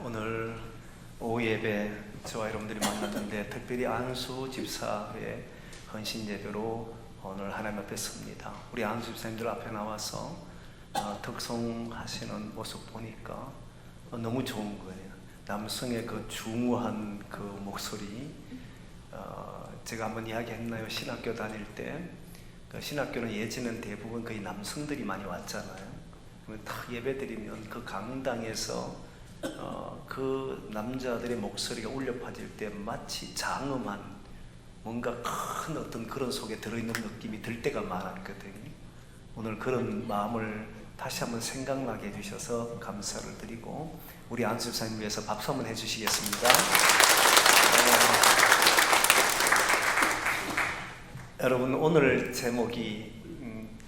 오늘 오후 예배 저와 여러분들이 만났는데 특별히 안수 집사의 헌신 예배로 오늘 하나님 앞에 섭니다. 우리 안수 집사님들 앞에 나와서 특송하시는 모습 보니까 너무 좋은 거예요. 남성의 그 중후한 그 목소리, 제가 한번 이야기했나요? 신학교 다닐 때 그 신학교는 예전엔 대부분 거의 남성들이 많이 왔잖아요. 그러면 딱 예배드리면 그 강당에서 그 남자들의 목소리가 울려 퍼질 때 마치 장엄한 뭔가 큰 어떤 그런 속에 들어있는 느낌이 들 때가 많았거든요. 오늘 그런 마음을 다시 한번 생각나게 해주셔서 감사를 드리고, 우리 안수 집사님 위해서 박수 한번 해주시겠습니다. 여러분, 오늘 제목이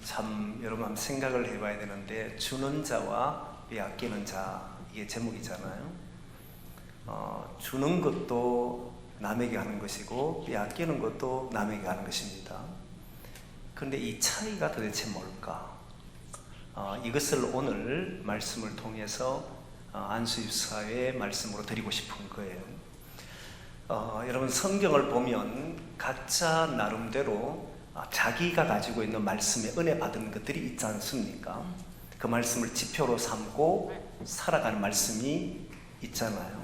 참 여러분 한번 생각을 해봐야 되는데, 주는 자와 빼앗기는 자, 이게 제목이잖아요. 주는 것도 남에게 하는 것이고 빼앗기는 것도 남에게 하는 것입니다. 그런데 이 차이가 도대체 뭘까? 이것을 오늘 말씀을 통해서 안수 집사의 말씀으로 드리고 싶은 거예요. 여러분, 성경을 보면 각자 나름대로 자기가 가지고 있는 말씀에 은혜 받은 것들이 있지 않습니까? 그 말씀을 지표로 삼고 살아가는 말씀이 있잖아요.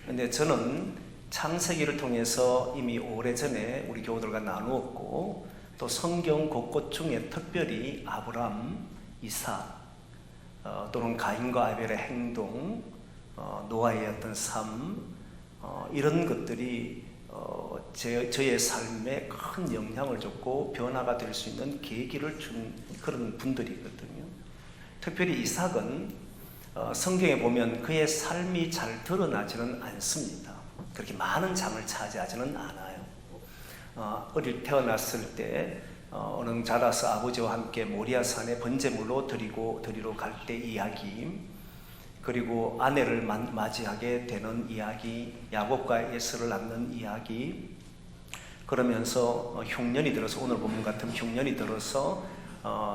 그런데 저는 창세기를 통해서 이미 오래전에 우리 교우들과 나누었고, 또 성경 곳곳 중에 특별히 아브람, 이삭, 또는 가인과 아벨의 행동, 노아의 어떤 삶, 이런 것들이 저의 삶에 큰 영향을 줬고 변화가 될 수 있는 계기를 준 그런 분들이거든요. 특별히 이삭은 성경에 보면 그의 삶이 잘 드러나지는 않습니다. 그렇게 많은 장을 차지하지는 않아요. 어릴 태어났을 때 어느 자라서 아버지와 함께 모리아산에 번제물로 드리러 갈 때 이야기, 그리고 아내를 맞이하게 되는 이야기, 야곱과 에서를 낳는 이야기, 그러면서 흉년이 들어서, 오늘 본문 같은 흉년이 들어서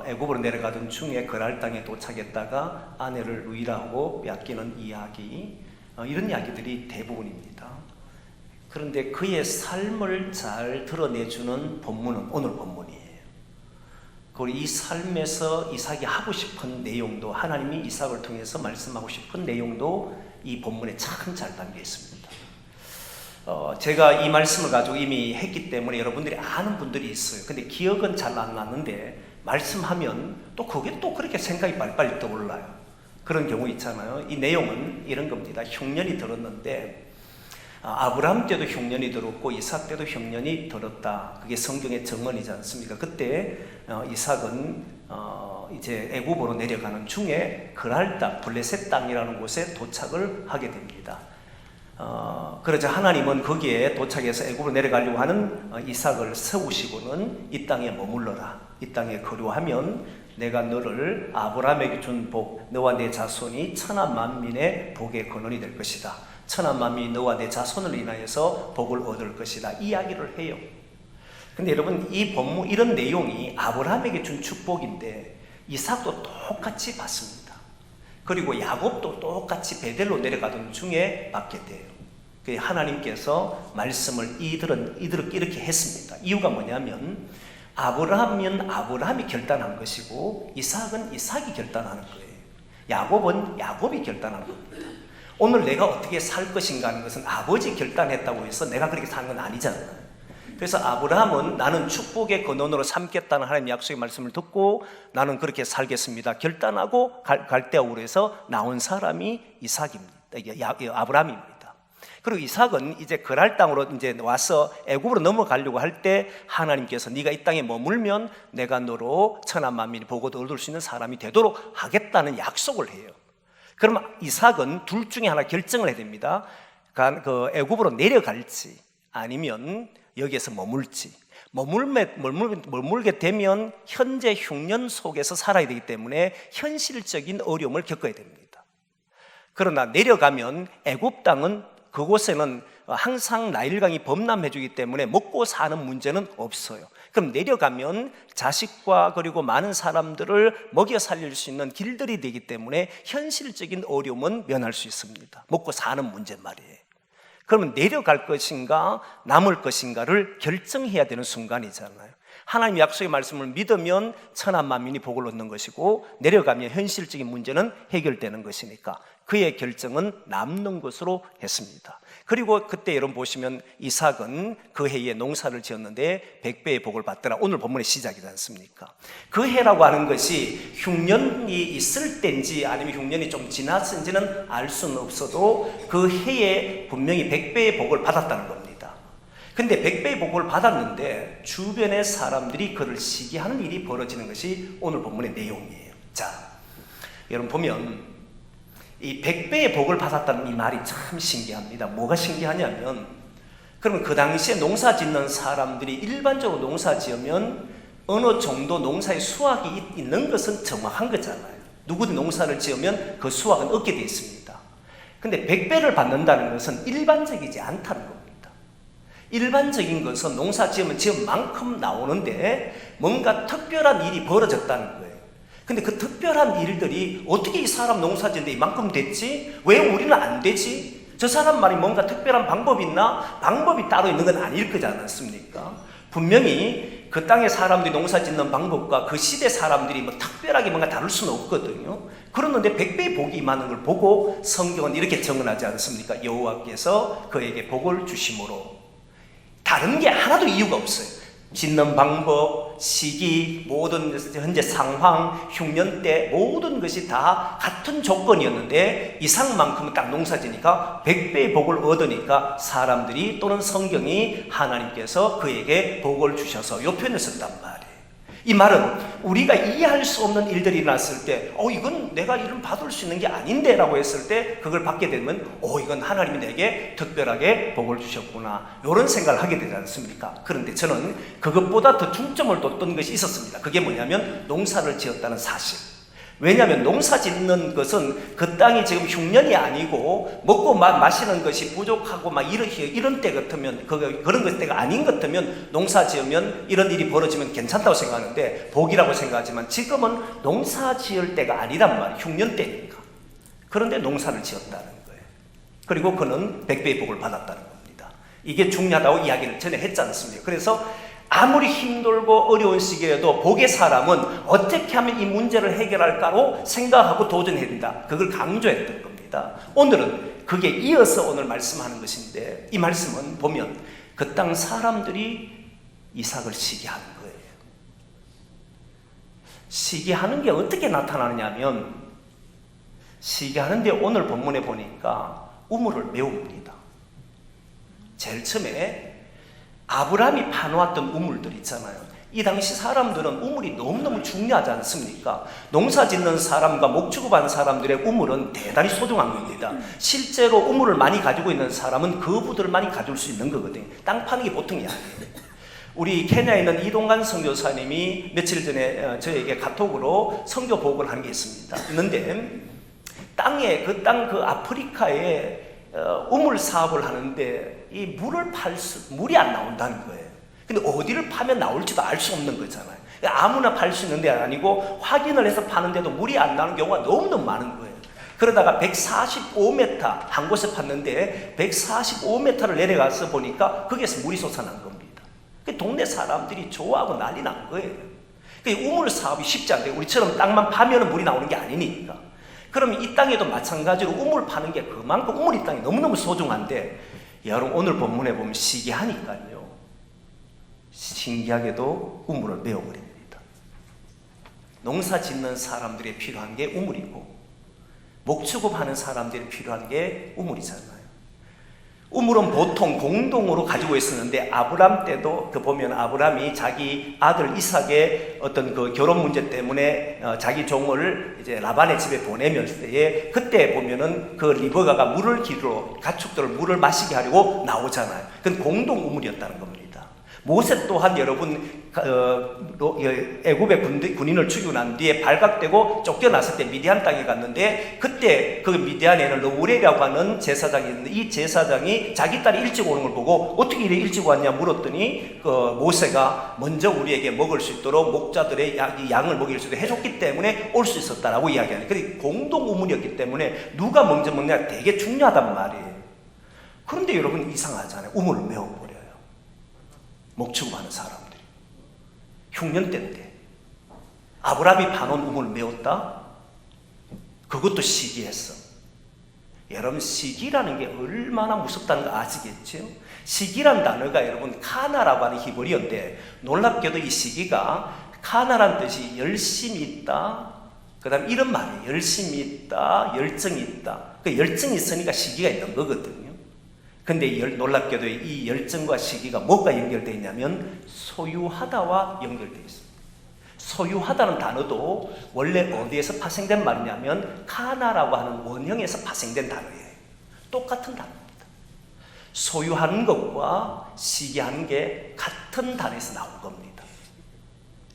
애굽으로 내려가던 중에 그랄 땅에 도착했다가 아내를 루이라하고 빼앗기는 이야기, 이런 이야기들이 대부분입니다. 그런데 그의 삶을 잘 드러내주는 본문은 오늘 본문이에요. 그리고 이 삶에서 이삭이 하고 싶은 내용도, 하나님이 이삭을 통해서 말씀하고 싶은 내용도 이 본문에 참 잘 담겨 있습니다. 제가 이 말씀을 가지고 이미 했기 때문에 여러분들이 아는 분들이 있어요. 근데 기억은 잘 안 나는데 말씀하면 또 그게 또 그렇게 생각이 빨리빨리 떠올라요. 그런 경우 있잖아요. 이 내용은 이런 겁니다. 흉년이 들었는데, 아브라함 때도 흉년이 들었고 이삭 때도 흉년이 들었다. 그게 성경의 정언이지 않습니까? 그때 이삭은 이제 애굽으로 내려가는 중에 그랄 땅, 블레셋 땅이라는 곳에 도착을 하게 됩니다. 그러자 하나님은 거기에 도착해서 애굽으로 내려가려고 하는 이삭을 세우시고는 이 땅에 머물러라, 이 땅에 거류하면 내가 너를 아브라함에게 준 복, 너와 내 자손이 천하 만민의 복의 근원이 될 것이다. 천하 만민이 너와 내 자손을 인하여서 복을 얻을 것이다. 이야기를 해요. 근데 여러분, 이 본문, 이런 내용이 아브라함에게 준 축복인데 이삭도 똑같이 받습니다. 그리고 야곱도 똑같이 베델로 내려가던 중에 받게 돼요. 그 하나님께서 말씀을 이들은 이렇게 했습니다. 이유가 뭐냐면, 아브라함은 아브라함이 결단한 것이고 이삭은 이삭이 결단하는 거예요. 야곱은 야곱이 결단한 겁니다. 오늘 내가 어떻게 살 것인가 하는 것은 아버지 결단했다고 해서 내가 그렇게 사는 건 아니잖아요. 그래서 아브라함은 나는 축복의 근원으로 삼겠다는 하나님의 약속의 말씀을 듣고 나는 그렇게 살겠습니다 결단하고 갈대아우로 해서 나온 사람이 이삭입니다. 아브라함입니다. 그리고 이삭은 이제 그랄 땅으로 이제 와서 애굽으로 넘어가려고 할 때 하나님께서 네가 이 땅에 머물면 내가 너로 천하 만민이 복을 얻을 수 있는 사람이 되도록 하겠다는 약속을 해요. 그러면 이삭은 둘 중에 하나 결정을 해야 됩니다. 그 애굽으로 내려갈지 아니면 여기에서 머물지. 머물게 되면 현재 흉년 속에서 살아야 되기 때문에 현실적인 어려움을 겪어야 됩니다. 그러나 내려가면 애굽 땅은, 그곳에는 항상 나일강이 범람해 주기 때문에 먹고 사는 문제는 없어요. 그럼 내려가면 자식과 그리고 많은 사람들을 먹여 살릴 수 있는 길들이 되기 때문에 현실적인 어려움은 면할 수 있습니다. 먹고 사는 문제 말이에요. 그러면 내려갈 것인가 남을 것인가를 결정해야 되는 순간이잖아요. 하나님 약속의 말씀을 믿으면 천하 만민이 복을 얻는 것이고, 내려가면 현실적인 문제는 해결되는 것이니까 그의 결정은 남는 것으로 했습니다. 그리고 그때 여러분 보시면 이삭은 그 해에 농사를 지었는데 100배의 복을 받더라. 오늘 본문의 시작이지 않습니까? 그 해라고 하는 것이 흉년이 있을 때인지 아니면 흉년이 좀 지났은지는 알 수는 없어도 그 해에 분명히 100배의 복을 받았다는 겁니다. 근데 100배의 복을 받았는데 주변의 사람들이 그를 시기하는 일이 벌어지는 것이 오늘 본문의 내용이에요. 자, 여러분 보면 이 100배의 복을 받았다는 이 말이 참 신기합니다. 뭐가 신기하냐면, 그러면 그 당시에 농사 짓는 사람들이 일반적으로 농사 지으면 어느 정도 농사의 수확이 있는 것은 정확한 거잖아요. 누구든 농사를 지으면 그 수확은 얻게 되어 있습니다. 근데 100배를 받는다는 것은 일반적이지 않다는 겁니다. 일반적인 것은 농사 지으면 지은 만큼 나오는데 뭔가 특별한 일이 벌어졌다는 거예요. 근데 그 특별한 일들이 어떻게 이 사람 농사 짓는데 이만큼 됐지? 왜 우리는 안 되지? 저 사람만이 뭔가 특별한 방법이 있나? 방법이 따로 있는 건 아닐 거지 않습니까? 분명히 그 땅의 사람들이 농사 짓는 방법과 그 시대 사람들이 뭐 특별하게 뭔가 다를 수는 없거든요. 그러는데 100배의 복이 임하는 걸 보고 성경은 이렇게 정언하지 않습니까? 여호와께서 그에게 복을 주심으로. 다른 게 하나도 이유가 없어요. 짓는 방법, 시기, 모든 현재 상황, 흉년 때 모든 것이 다 같은 조건이었는데 이상만큼은 딱 농사지니까 100배의 복을 얻으니까 사람들이 또는 성경이 하나님께서 그에게 복을 주셔서 이 표현을 썼단 말이에요. 이 말은 우리가 이해할 수 없는 일들이 일어났을 때 이건 내가 이런 받을 수 있는 게 아닌데 라고 했을 때 그걸 받게 되면 이건 하나님이 내게 특별하게 복을 주셨구나, 이런 생각을 하게 되지 않습니까? 그런데 저는 그것보다 더 중점을 뒀던 것이 있었습니다. 그게 뭐냐면 농사를 지었다는 사실. 왜냐하면 농사 짓는 것은 그 땅이 지금 흉년이 아니고 먹고 마시는 것이 부족하고 이런 때 같으면 그런 것 때가 아닌 것 같으면 농사 지으면 이런 일이 벌어지면 괜찮다고 생각하는데 복이라고 생각하지만 지금은 농사 지을 때가 아니란 말이에요. 흉년 때니까. 그런데 농사를 지었다는 거예요. 그리고 그는 100배의 복을 받았다는 겁니다. 이게 중요하다고 이야기를 전에 했지 않습니까? 그래서 아무리 힘들고 어려운 시기에도 복의 사람은 어떻게 하면 이 문제를 해결할까로 생각하고 도전해야 된다. 그걸 강조했던 겁니다. 오늘은 그게 이어서 오늘 말씀하는 것인데, 이 말씀은 보면 그 땅 사람들이 이삭을 시기하는 거예요. 시기하는 게 어떻게 나타나느냐면, 시기하는데 오늘 본문에 보니까 우물을 메웁니다. 제일 처음에 아브라함이 파놓았던 우물들 있잖아요. 이 당시 사람들은 우물이 너무너무 중요하지 않습니까? 농사 짓는 사람과 목축업하는 사람들의 우물은 대단히 소중한 겁니다. 실제로 우물을 많이 가지고 있는 사람은 그 부들을 많이 가질 수 있는 거거든요. 땅 파는 게 보통이 아니에요. 우리 케냐에 있는 이동관 선교사님이 며칠 전에 저에게 카톡으로 선교 보고를 하는 게 있습니다. 있는데 땅에 그 아프리카에 우물 사업을 하는데 이 물이 안 나온다는 거예요. 근데 어디를 파면 나올지도 알 수 없는 거잖아요. 아무나 팔 수 있는 데 아니고 확인을 해서 파는데도 물이 안 나오는 경우가 너무너무 많은 거예요. 그러다가 145m 한 곳에 팠는데 145m를 내려가서 보니까 거기에서 물이 솟아난 겁니다. 그 동네 사람들이 좋아하고 난리 난 거예요. 그 우물 사업이 쉽지 않대요. 우리처럼 땅만 파면 물이 나오는 게 아니니까. 그러면 이 땅에도 마찬가지로 우물 파는 게 그만큼 우물이 땅이 너무너무 소중한데, 여러분 오늘 본문에 보면 시기하니까요, 신기하게도 우물을 메워버립니다. 농사 짓는 사람들이 필요한 게 우물이고 목축업하는 사람들이 필요한 게 우물이잖아요. 우물은 보통 공동으로 가지고 있었는데 아브람 때도 보면 아브람이 자기 아들 이삭의 어떤 그 결혼 문제 때문에 자기 종을 이제 라반의 집에 보내면서 때에 그때 보면은 그 리브가가 물을 기르러 가축들을 물을 마시게 하려고 나오잖아요. 그건 공동 우물이었다는 겁니다. 모세 또한 여러분 애굽의 군인을 죽이고 난 뒤에 발각되고 쫓겨났을 때 미디안 땅에 갔는데 그때 그 미디안에는 르우레라고 하는 제사장이 있는데 이 제사장이 자기 딸이 일찍 오는 걸 보고 어떻게 이래 일찍 왔냐 물었더니 모세가 먼저 우리에게 먹을 수 있도록 목자들의 양을 먹일 수 있도록 해줬기 때문에 올 수 있었다라고 이야기하는 그게 공동 우문이었기 때문에 누가 먼저 먹냐 되게 중요하단 말이에요. 그런데 여러분 이상하잖아요. 우물을 메워버려요. 목축 많은 사람들이. 흉년 때인데 아브라함이 파놓은 우물을 메웠다? 그것도 시기했어. 여러분 시기라는 게 얼마나 무섭다는 거 아시겠죠? 시기란 단어가 여러분 카나라고 하는 히브리어인데 놀랍게도 이 시기가 카나란 뜻이 열심이 있다. 그 다음 이런 말이에요. 열심이 있다. 열정이 있다. 그 열정이 있으니까 시기가 있는 거거든요. 근데 놀랍게도 이 열정과 시기가 뭐가 연결되어 있냐면 소유하다와 연결되어 있습니다. 소유하다는 단어도 원래 어디에서 파생된 말이냐면 카나라고 하는 원형에서 파생된 단어예요. 똑같은 단어입니다. 소유하는 것과 시기하는 게 같은 단어에서 나온 겁니다.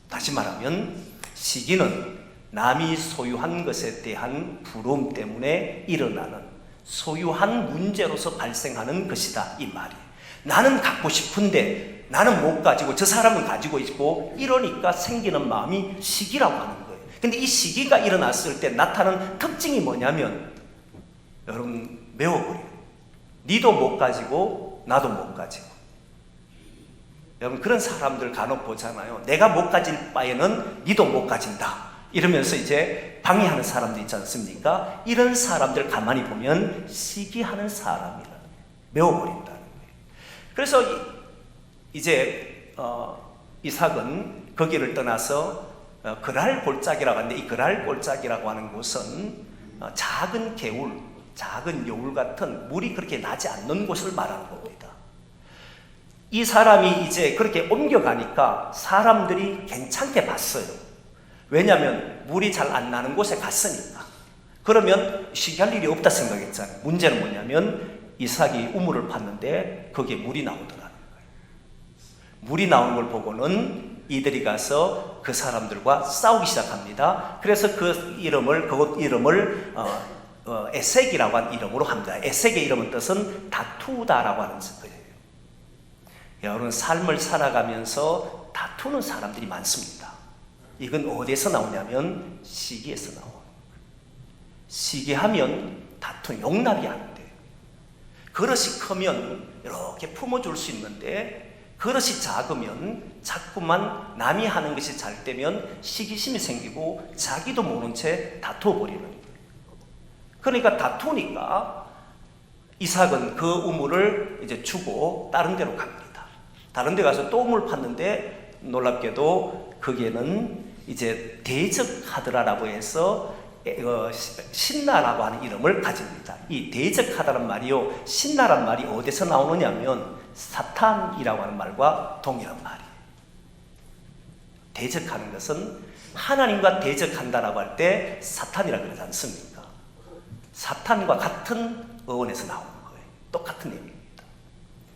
다시 말하면 시기는 남이 소유한 것에 대한 부러움 때문에 일어나는 소유한 문제로서 발생하는 것이다 이 말이에요. 나는 갖고 싶은데 나는 못 가지고 저 사람은 가지고 있고 이러니까 생기는 마음이 시기라고 하는 거예요. 근데 이 시기가 일어났을 때 나타나는 특징이 뭐냐면 여러분 메워버려요. 니도 못 가지고 나도 못 가지고. 여러분 그런 사람들 간혹 보잖아요. 내가 못 가질 바에는 니도 못 가진다 이러면서 이제 방해하는 사람도 있지 않습니까? 이런 사람들 가만히 보면 시기하는 사람이라는 거예요. 메워버린다는 거예요. 그래서 이제 이삭은 거기를 떠나서 그랄 골짜기라고 하는데 이 그랄 골짜기라고 하는 곳은 작은 개울, 작은 여울 같은 물이 그렇게 나지 않는 곳을 말하는 겁니다. 이 사람이 이제 그렇게 옮겨가니까 사람들이 괜찮게 봤어요. 왜냐하면 물이 잘 안 나는 곳에 갔으니까. 그러면 시기할 일이 없다 생각했잖아요. 문제는 뭐냐면 이삭이 우물을 팠는데 거기에 물이 나오더라는 거예요. 물이 나오는 걸 보고는 이들이 가서 그 사람들과 싸우기 시작합니다. 그래서 그곳 이름을 에색이라고 하는 이름으로 합니다. 에색의 이름은 뜻은 다투다라고 하는 거예요. 여러분 삶을 살아가면서 다투는 사람들이 많습니다. 이건 어디에서 나오냐면 시기에서 나와요. 시기하면 다투 용납이 안 돼요. 그릇이 크면 이렇게 품어줄 수 있는데 그릇이 작으면 자꾸만 남이 하는 것이 잘 되면 시기심이 생기고 자기도 모른 채 다투어버리는 거예요. 그러니까 다투니까 이삭은 그 우물을 이제 주고 다른 데로 갑니다. 다른 데 가서 또 우물 팠는데 놀랍게도 거기에는 이제 대적하더라라고 해서 신나라고 하는 이름을 가집니다. 이 대적하다는 말이요, 신나란 말이 어디서 나오느냐면 사탄이라고 하는 말과 동일한 말이에요. 대적하는 것은 하나님과 대적한다라고 할 때 사탄이라고 그러지 않습니까? 사탄과 같은 어원에서 나오는 거예요. 똑같은 의미입니다.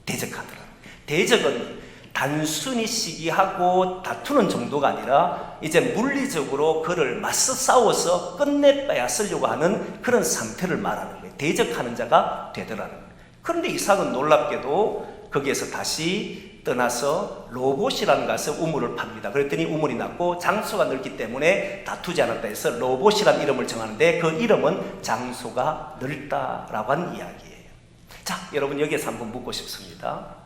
대적하더라. 대적은 단순히 시기하고 다투는 정도가 아니라 이제 물리적으로 그를 맞서 싸워서 끝내 빼앗으려고 하는 그런 상태를 말하는 거예요. 대적하는 자가 되더라는 거예요. 그런데 이삭은 놀랍게도 거기에서 다시 떠나서 로봇이라는 곳에 우물을 팝니다. 그랬더니 우물이 났고 장소가 넓기 때문에 다투지 않았다 해서 로봇이라는 이름을 정하는데 그 이름은 장소가 넓다라고 하는 이야기예요. 자, 여러분 여기에서 한번 묻고 싶습니다.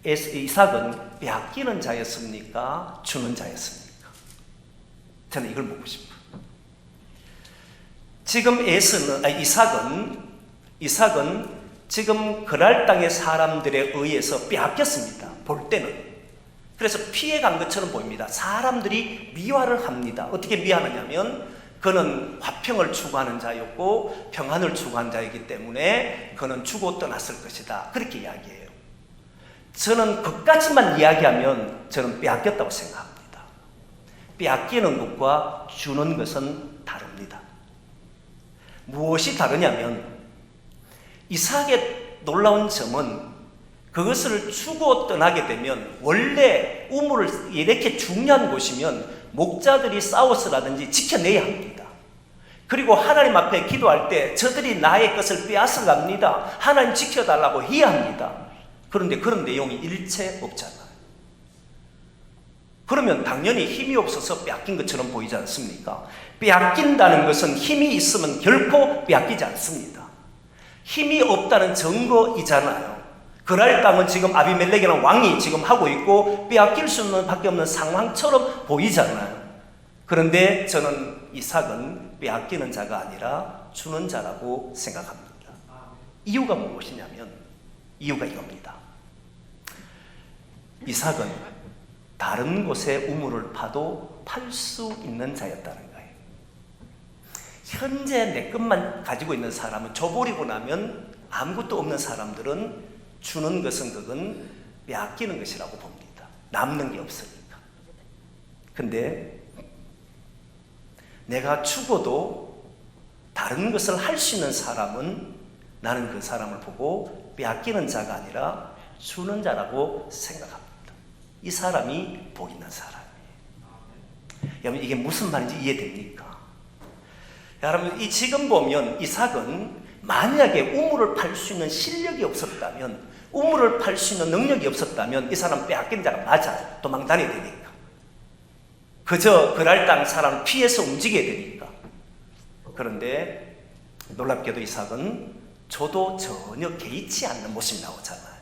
이삭은 빼앗기는 자였습니까? 주는 자였습니까? 저는 이걸 묻고 싶어요. 지금 이삭은 지금 그랄 땅의 사람들에 의해서 빼앗겼습니다. 볼 때는. 그래서 피해간 것처럼 보입니다. 사람들이 미화를 합니다. 어떻게 미화하느냐면 그는 화평을 추구하는 자였고 평안을 추구하는 자이기 때문에 그는 주고 떠났을 것이다. 그렇게 이야기해요. 저는 그까지만 이야기하면 저는 빼앗겼다고 생각합니다. 빼앗기는 것과 주는 것은 다릅니다. 무엇이 다르냐면 이삭의 놀라운 점은 그것을 주고 떠나게 되면 원래 우물을 이렇게 중요한 곳이면 목자들이 싸워서라든지 지켜내야 합니다. 그리고 하나님 앞에 기도할 때 저들이 나의 것을 빼앗아 갑니다. 하나님 지켜달라고 해야 합니다. 그런데 그런 내용이 일체 없잖아요. 그러면 당연히 힘이 없어서 빼앗긴 것처럼 보이지 않습니까? 빼앗긴다는 것은 힘이 있으면 결코 빼앗기지 않습니다. 힘이 없다는 증거이잖아요. 그랄 땅은 지금 아비멜렉이라는 왕이 지금 하고 있고 빼앗길 수는 밖에 없는 상황처럼 보이잖아요. 그런데 저는 이삭은 빼앗기는 자가 아니라 주는 자라고 생각합니다. 이유가 무엇이냐면 이유가 이겁니다. 이삭은 다른 곳에 우물을 파도 팔 수 있는 자였다는 거예요. 현재 내 것만 가지고 있는 사람은 줘버리고 나면 아무것도 없는 사람들은 주는 것은 그건 빼앗기는 것이라고 봅니다. 남는 게 없으니까. 근데 내가 죽어도 다른 것을 할 수 있는 사람은 나는 그 사람을 보고 빼앗기는 자가 아니라 주는 자라고 생각합니다. 이 사람이 복 있는 사람이에요. 여러분 이게 무슨 말인지 이해됩니까? 여러분 이 지금 보면 이삭은 만약에 우물을 팔 수 있는 실력이 없었다면, 우물을 팔 수 있는 능력이 없었다면 이 사람 빼앗긴 자가 맞아. 도망 다녀야 되니까. 그저 그랄 땅 사람을 피해서 움직여야 되니까. 그런데 놀랍게도 이삭은 저도 전혀 개의치 않는 모습이 나오잖아요.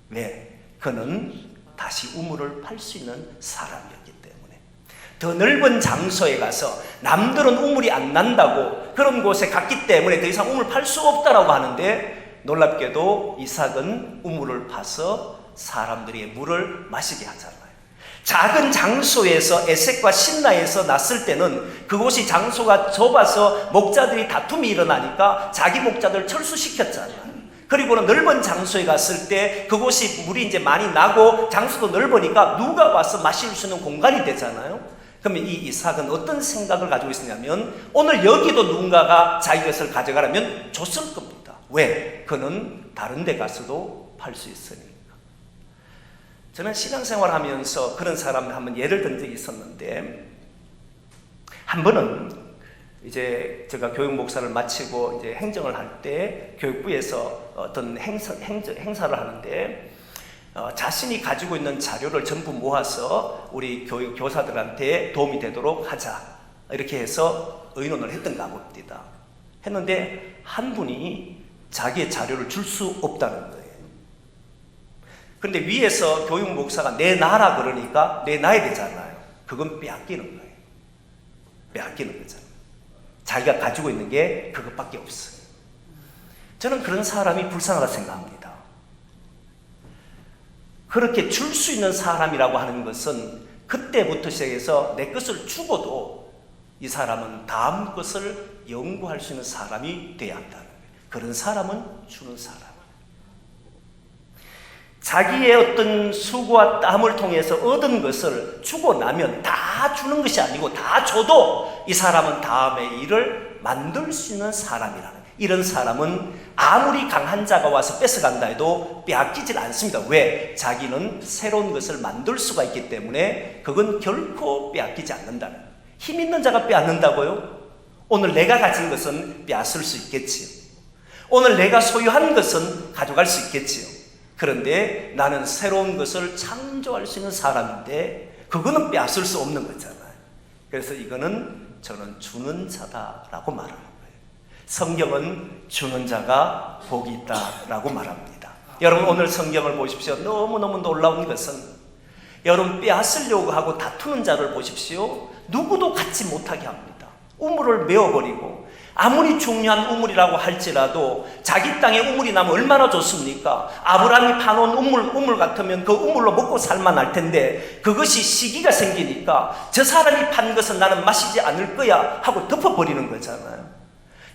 왜? 그는 다시 우물을 팔 수 있는 사람이었기 때문에. 더 넓은 장소에 가서 남들은 우물이 안 난다고 그런 곳에 갔기 때문에 더 이상 우물을 팔 수 없다라고 하는데, 놀랍게도 이삭은 우물을 파서 사람들이 물을 마시게 하잖아요. 작은 장소에서 에색과 신라에서 났을 때는 그곳이 장소가 좁아서 목자들이 다툼이 일어나니까 자기 목자들 철수시켰잖아요. 그리고는 넓은 장소에 갔을 때 그곳이 물이 이제 많이 나고 장소도 넓으니까 누가 와서 마실 수 있는 공간이 되잖아요. 그러면 이 이삭은 어떤 생각을 가지고 있었냐면 오늘 여기도 누군가가 자기 것을 가져가라면 줬을 겁니다. 왜? 그는 다른 데 가서도 팔 수 있으니까. 저는 신앙생활 하면서 그런 사람을 한번 예를 든 적이 있었는데, 한 번은 이제 제가 교육 목사를 마치고 이제 행정을 할 때 교육부에서 어떤 행사를 하는데 자신이 가지고 있는 자료를 전부 모아서 우리 교사들한테 도움이 되도록 하자, 이렇게 해서 의논을 했던가 봅니다. 했는데 한 분이 자기의 자료를 줄 수 없다는 거예요. 그런데 위에서 교육 목사가 내놔라 그러니까 내놔야 되잖아요. 그건 빼앗기는 거예요. 빼앗기는 거잖아요. 자기가 가지고 있는 게 그것밖에 없어요. 저는 그런 사람이 불쌍하다 생각합니다. 그렇게 줄 수 있는 사람이라고 하는 것은 그때부터 시작해서 내 것을 주고도 이 사람은 다음 것을 연구할 수 있는 사람이 돼야 한다는 거예요. 그런 사람은 주는 사람. 자기의 어떤 수고와 땀을 통해서 얻은 것을 주고 나면 다 주는 것이 아니고 다 줘도 이 사람은 다음에 일을 만들 수 있는 사람이라는 거예요. 이런 사람은 아무리 강한 자가 와서 뺏어간다 해도 빼앗기질 않습니다. 왜? 자기는 새로운 것을 만들 수가 있기 때문에 그건 결코 빼앗기지 않는다는 거예요. 힘 있는 자가 빼앗는다고요? 오늘 내가 가진 것은 빼앗을 수 있겠지요. 오늘 내가 소유한 것은 가져갈 수 있겠지요. 그런데 나는 새로운 것을 창조할 수 있는 사람인데 그거는 빼앗을 수 없는 거잖아요. 그래서 이거는 저는 주는 자다라고 말하는 거예요. 성경은 주는 자가 복이 있다라고 말합니다. 여러분 오늘 성경을 보십시오. 너무너무 놀라운 것은 여러분 빼앗으려고 하고 다투는 자를 보십시오. 누구도 갖지 못하게 합니다. 우물을 메워버리고 아무리 중요한 우물이라고 할지라도 자기 땅에 우물이 나면 얼마나 좋습니까? 아브라함이 파놓은 우물 같으면 그 우물로 먹고 살만할 텐데 그것이 시기가 생기니까 저 사람이 판 것은 나는 마시지 않을 거야 하고 덮어버리는 거잖아요.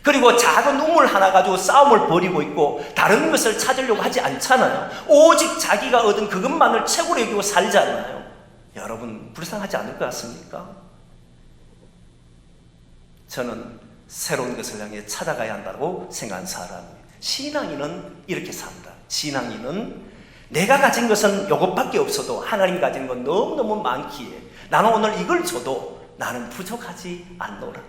그리고 작은 우물 하나 가지고 싸움을 벌이고 있고 다른 것을 찾으려고 하지 않잖아요. 오직 자기가 얻은 그것만을 최고로 여기고 살잖아요. 여러분 불쌍하지 않을 것 같습니까? 저는 새로운 것을 향해 찾아가야 한다고 생각하는 사람이에요. 신앙인은 이렇게 산다. 신앙인은 내가 가진 것은 이것밖에 없어도 하나님 가진 건 너무너무 많기에 나는 오늘 이걸 줘도 나는 부족하지 않노라.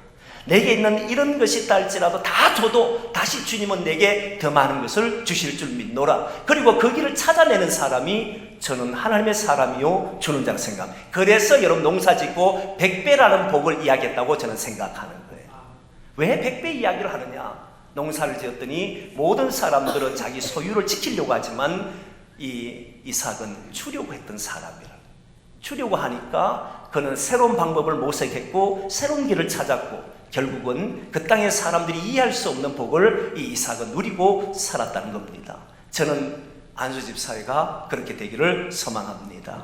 내게 있는 이런 것이 있다 할지라도 다 줘도 다시 주님은 내게 더 많은 것을 주실 줄 믿노라. 그리고 그 길을 찾아내는 사람이 저는 하나님의 사람이요 주는 자라 생각합니다. 그래서 여러분 농사짓고 100배라는 복을 이야기했다고 저는 생각하는 거예요. 왜 100배 이야기를 하느냐? 농사를 지었더니 모든 사람들은 자기 소유를 지키려고 하지만 이 이삭은 주려고 했던 사람이라. 주려고 하니까 그는 새로운 방법을 모색했고 새로운 길을 찾았고 결국은 그 땅의 사람들이 이해할 수 없는 복을 이 이삭은 누리고 살았다는 겁니다. 저는 안수 집사가 그렇게 되기를 소망합니다.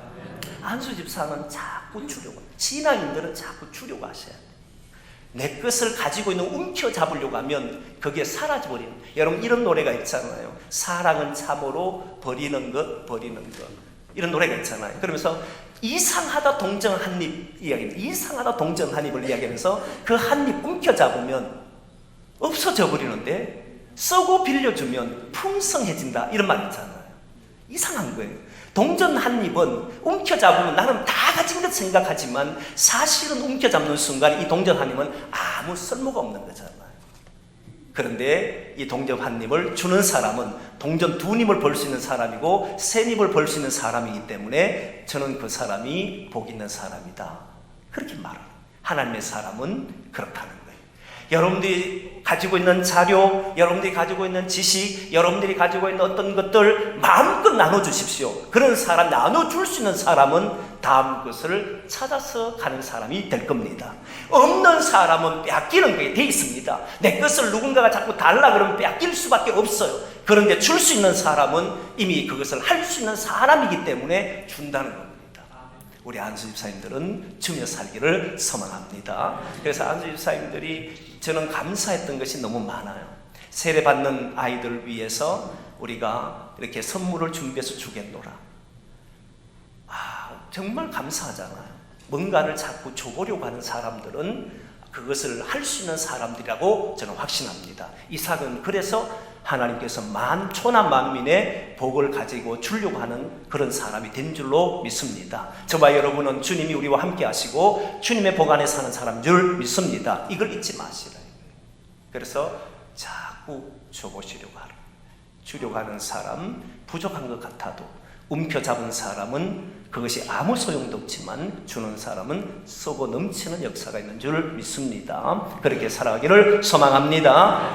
안수 집사는 자꾸 주려고, 신앙인들은 자꾸 주려고 하셔야 돼요. 내 것을 가지고 있는 움켜잡으려고 하면 그게 사라져버리는. 여러분 이런 노래가 있잖아요. 사랑은 참으로 버리는 것 이런 노래가 있잖아요. 그러면서 이상하다 동정 한입 이야기입니다. 이상하다 동정 한입을 이야기하면서 그 한입 움켜잡으면 없어져 버리는데 쓰고 빌려주면 풍성해진다 이런 말 있잖아요. 이상한 거예요. 동전 한 입은 움켜잡으면 나는 다 가진 것 생각하지만 사실은 움켜잡는 순간 이 동전 한 입은 아무 쓸모가 없는 거잖아요. 그런데 이 동전 한 입을 주는 사람은 동전 두 입을 벌 수 있는 사람이고 세 입을 벌 수 있는 사람이기 때문에 저는 그 사람이 복 있는 사람이다. 그렇게 말합니다. 하나님의 사람은 그렇다는 거예요. 여러분들이 가지고 있는 자료, 여러분들이 가지고 있는 지식, 여러분들이 가지고 있는 어떤 것들 마음껏 나눠주십시오. 그런 사람, 나눠줄 수 있는 사람은 다음 것을 찾아서 가는 사람이 될 겁니다. 없는 사람은 빼앗기는 게 돼 있습니다. 내 것을 누군가가 자꾸 달라 그러면 빼앗길 수밖에 없어요. 그런데 줄 수 있는 사람은 이미 그것을 할 수 있는 사람이기 때문에 준다는 겁니다. 우리 안수 집사님들은 주며 살기를 소망합니다. 그래서 안수 집사님들이 저는 감사했던 것이 너무 많아요. 세례받는 아이들을 위해서 우리가 이렇게 선물을 준비해서 주겠노라. 정말 감사하잖아요. 뭔가를 자꾸 줘보려고 하는 사람들은 그것을 할 수 있는 사람들이라고 저는 확신합니다. 이삭은 그래서 하나님께서 천하 만민의 복을 가지고 주려고 하는 그런 사람이 된 줄로 믿습니다. 저와 여러분은 주님이 우리와 함께 하시고 주님의 복 안에 사는 사람인 줄 믿습니다. 이걸 잊지 마시라. 그래서 자꾸 줘보시려고 하라. 주려고 하는 사람, 부족한 것 같아도 움켜잡은 사람은 그것이 아무 소용도 없지만 주는 사람은 쏘고 넘치는 역사가 있는 줄 믿습니다. 그렇게 살아가기를 소망합니다.